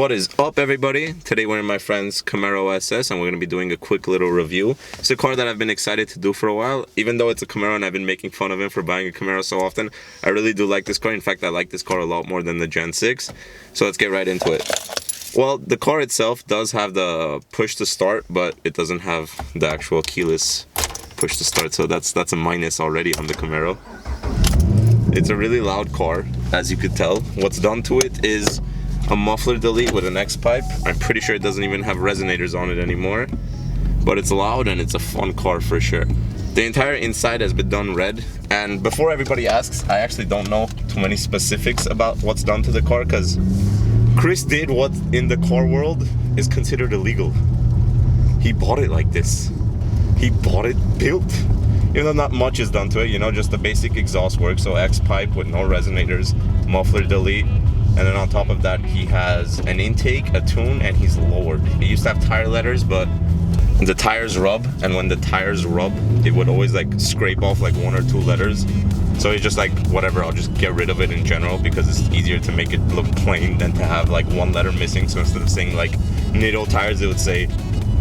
What is up, everybody? Today we're in my friend's Camaro SS and we're going to be doing a quick little review. It's a car that I've been excited to do for a while. Even though it's a Camaro and I've been making fun of him for buying a Camaro so often, I really do like this car. In fact, I like this car a lot more than the Gen 6. So let's get right into it. Well, the car itself does have the push to start, but it doesn't have the actual keyless push to start. So that's a minus already on the Camaro. It's a really loud car, as you could tell. What's done to it is a muffler delete with an X pipe. I'm pretty sure it doesn't even have resonators on it anymore, but it's loud and it's a fun car for sure. The entire inside has been done red, and before everybody asks, I actually don't know too many specifics about what's done to the car because Chris did what in the car world is considered illegal. He bought it like this. He bought it built. Even though not much is done to it, you know, just the basic exhaust work, so X pipe with no resonators, muffler delete. And then on top of that, he has an intake, a tune, and he's lowered. He used to have tire letters, but the tires rub, and when the tires rub, it would always like scrape off like one or two letters. So he's just like, whatever, I'll just get rid of it in general because it's easier to make it look plain than to have like one letter missing. So instead of saying like Nitto tires, it would say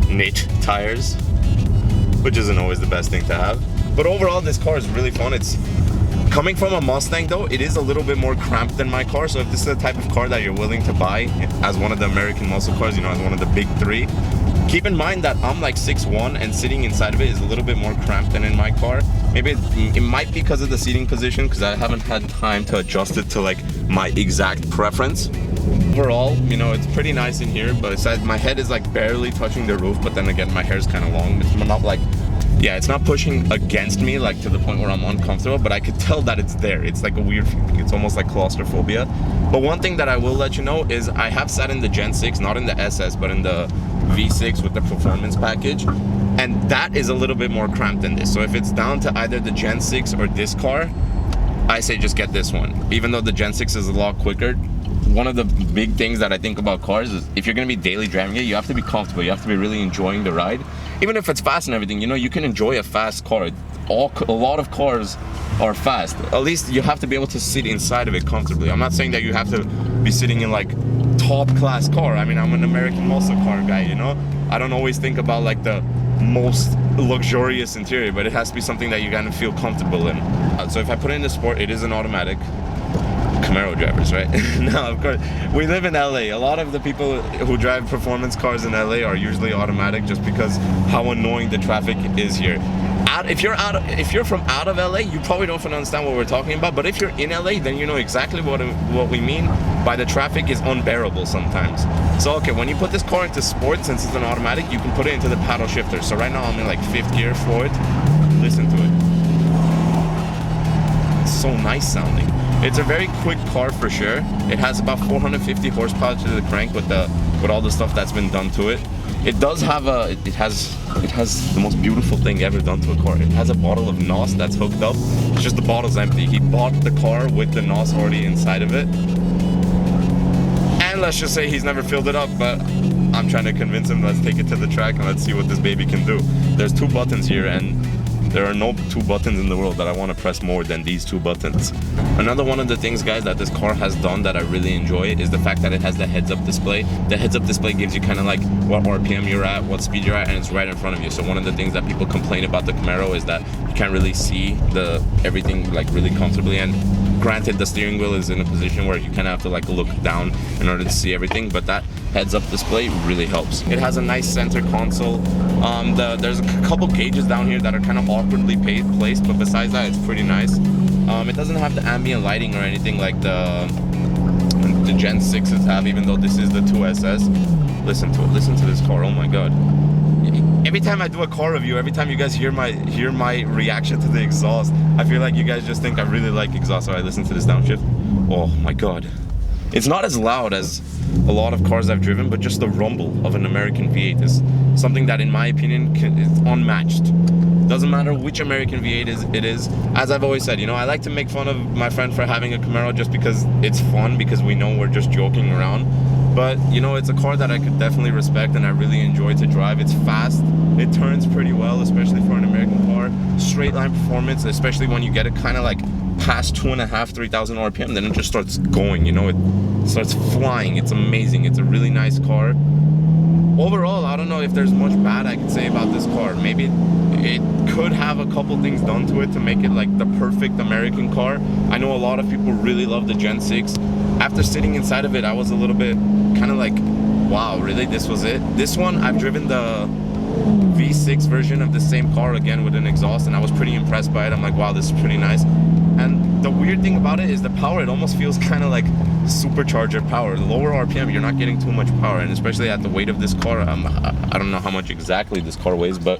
Nit tires, which isn't always the best thing to have. But overall, this car is really fun. It's coming from a Mustang though, it is a little bit more cramped than my car. So if this is the type of car that you're willing to buy as one of the American muscle cars, you know, as one of the big three, keep in mind that I'm like 6'1", and sitting inside of it is a little bit more cramped than in my car. Maybe it might be because of the seating position, because I haven't had time to adjust it to like my exact preference. Overall, you know, it's pretty nice in here, but besides, my head is like barely touching the roof, but then again, my hair is kind of long. It's not like, yeah, it's not pushing against me like to the point where I'm uncomfortable, but I could tell that it's there. It's like a weird feeling. It's almost like claustrophobia. But one thing that I will let you know is I have sat in the Gen 6, not in the SS, but in the V6 with the performance package, and that is a little bit more cramped than this. So if it's down to either the Gen 6 or this car, I say just get this one. Even though the Gen 6 is a lot quicker, one of the big things that I think about cars is if you're going to be daily driving it, you have to be comfortable. You have to be really enjoying the ride. Even if it's fast and everything, you know, you can enjoy a fast car. A lot of cars are fast. At least you have to be able to sit inside of it comfortably. I'm not saying that you have to be sitting in like top class car. I mean, I'm an American muscle car guy, you know. I don't always think about like the most luxurious interior, but it has to be something that you're gonna feel comfortable in. So if I put it in the sport, it is an automatic. Camaro drivers, right? No, of course. We live in LA. A lot of the people who drive performance cars in LA are usually automatic just because how annoying the traffic is here. If you're from out of LA, you probably don't understand what we're talking about, but if you're in LA, then you know exactly what we mean by the traffic is unbearable sometimes. So okay, when you put this car into sport, since it's an automatic, you can put it into the paddle shifter. So right now I'm in like 5th gear forward. Listen to it. It's so nice sounding. It's a very quick car for sure. It has about 450 horsepower to the crank with all the stuff that's been done to it. It does have it has the most beautiful thing ever done to a car. It has a bottle of NOS that's hooked up. It's just the bottle's empty. He bought the car with the NOS already inside of it. And let's just say he's never filled it up, but I'm trying to convince him, let's take it to the track and let's see what this baby can do. There's 2 buttons here, and there are no 2 buttons in the world that I want to press more than these 2 buttons. Another one of the things, guys, that this car has done that I really enjoy is the fact that it has the heads-up display. The heads-up display gives you kind of like what RPM you're at, what speed you're at, and it's right in front of you. So one of the things that people complain about the Camaro is that you can't really see everything like really comfortably. And granted, the steering wheel is in a position where you kind of have to like look down in order to see everything, but that heads-up display really helps. It has a nice center console. There's a couple gauges down here that are kind of awkwardly placed, but besides that, it's pretty nice. It doesn't have the ambient lighting or anything like the Gen 6s have, even though this is the 2SS. Listen to it. Listen to this car. Oh my god. Every time I do a car review, every time you guys hear my reaction to the exhaust, I feel like you guys just think I really like exhaust. So I listen to this downshift. Oh my god. It's not as loud as a lot of cars I've driven, but just the rumble of an American V8 is something that, in my opinion, is unmatched. Doesn't matter which American V8 it is. As I've always said, you know, I like to make fun of my friend for having a Camaro just because it's fun, because we know we're just joking around. But you know, it's a car that I could definitely respect and I really enjoy to drive. It's fast, it turns pretty well, especially for an American car. Straight line performance, especially when you get it kind of like past 2,500, 3,000 RPM, then it just starts going, you know, it starts flying. It's amazing. It's a really nice car. Overall, I don't know if there's much bad I could say about this car. Maybe it could have a couple things done to it to make it like the perfect American car. I know a lot of people really love the Gen 6. After sitting inside of it, I was a little bit kind of like, wow, really, this was it? This one, I've driven the V6 version of the same car again with an exhaust, and I was pretty impressed by it. I'm like, wow, this is pretty nice. And the weird thing about it is the power, it almost feels kind of like supercharger power. Lower RPM, you're not getting too much power, and especially at the weight of this car, I don't know how much exactly this car weighs, but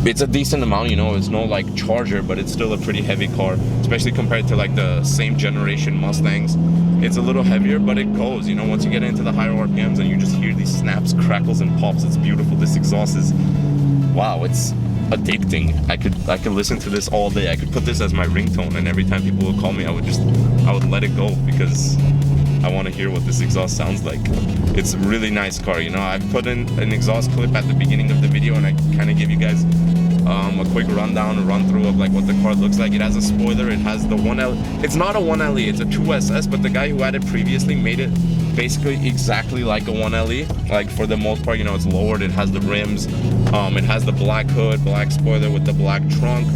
it's a decent amount, you know. It's no like Charger, but it's still a pretty heavy car, especially compared to like the same generation Mustangs. It's a little heavier, but it goes, you know. Once you get into the higher RPMs and you just hear these snaps, crackles, and pops, it's beautiful. This exhaust is, wow, it's addicting. I could listen to this all day. I could put this as my ringtone, and every time people would call me, I would let it go because I want to hear what this exhaust sounds like. It's a really nice car, you know. I put in an exhaust clip at the beginning of the video, and I kind of give you guys a quick rundown, a run through of like what the car looks like. It has a spoiler. It has the 1L. It's not a 1LE. It's a 2SS, but the guy who had it previously made it basically exactly like a 1LE. Like for the most part, you know, it's lowered. It has the rims. It has the black hood, black spoiler with the black trunk.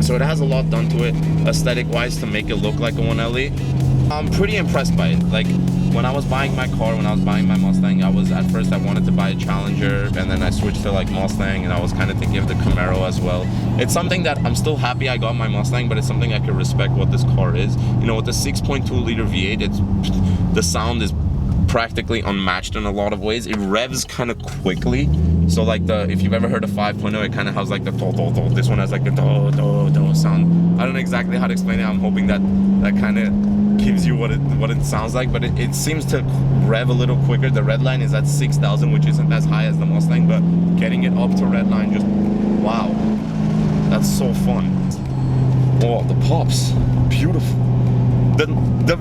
So it has a lot done to it aesthetic-wise to make it look like a 1LE. I'm pretty impressed by it. Like when I was buying my car, when I was buying my Mustang, at first I wanted to buy a Challenger, and then I switched to like Mustang, and I was kind of thinking of the Camaro as well. It's something that I'm still happy I got my Mustang, but it's something I can respect what this car is. You know, with the 6.2 liter V8, the sound is practically unmatched in a lot of ways. It revs kind of quickly. So like if you've ever heard a 5.0, it kind of has like the do do do. This one has like the do do do sound. I don't know exactly how to explain it. I'm hoping that kind of gives you what it sounds like, but it seems to rev a little quicker. The red line is at 6,000, which isn't as high as the Mustang, but getting it up to red line, just wow, that's so fun. Oh, the pops, beautiful. The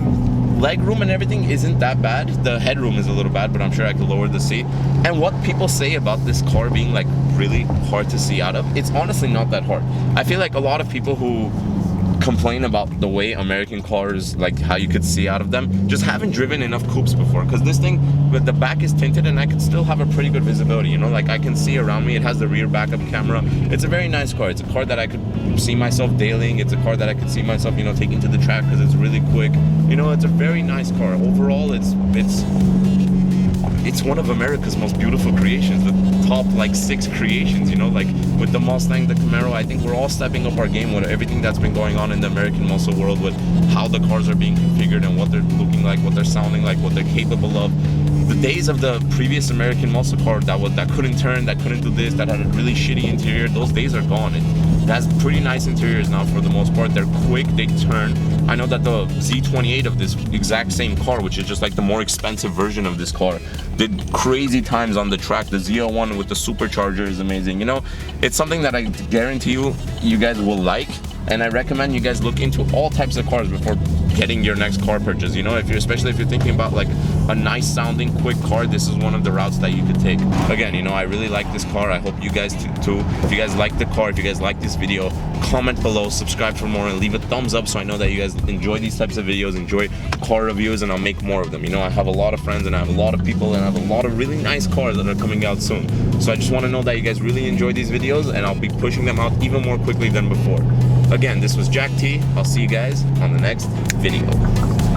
leg room and everything isn't that bad. The headroom is a little bad, but I'm sure I could lower the seat. And what people say about this car being like really hard to see out of, it's honestly not that hard. I feel like a lot of people who complain about the way American cars, like how you could see out of them, just haven't driven enough coupes before, because this thing, but the back is tinted and I could still have a pretty good visibility, you know, like I can see around me. It has the rear backup camera. It's a very nice car. It's a car that I could see myself dailying. It's a car that I could see myself, you know, taking to the track because it's really quick. You know, it's a very nice car. Overall, it's one of America's most beautiful creations, the top like 6 creations, you know, like with the Mustang, the Camaro. I think we're all stepping up our game with everything that's been going on in the American muscle world, with how the cars are being configured and what they're looking like, what they're sounding like, what they're capable of. The days of the previous American muscle car that couldn't turn, that couldn't do this, that had a really shitty interior, those days are gone. It has pretty nice interiors now for the most part. They're quick, they turn. I know that the Z28 of this exact same car, which is just like the more expensive version of this car, did crazy times on the track. The Z01 with the supercharger is amazing. You know, it's something that I guarantee you guys will like, and I recommend you guys look into all types of cars before getting your next car purchase. You know, especially if you're thinking about like a nice sounding quick car, this is one of the routes that you could take. Again, you know, I really like this car. I hope you guys too. If you guys like the car, if you guys like this video, comment below, subscribe for more, and leave a thumbs up so I know that you guys enjoy these types of videos, enjoy car reviews, and I'll make more of them. You know, I have a lot of friends and I have a lot of people and I have a lot of really nice cars that are coming out soon. So I just want to know that you guys really enjoy these videos, and I'll be pushing them out even more quickly than before. Again, this was Jack T. I'll see you guys on the next video.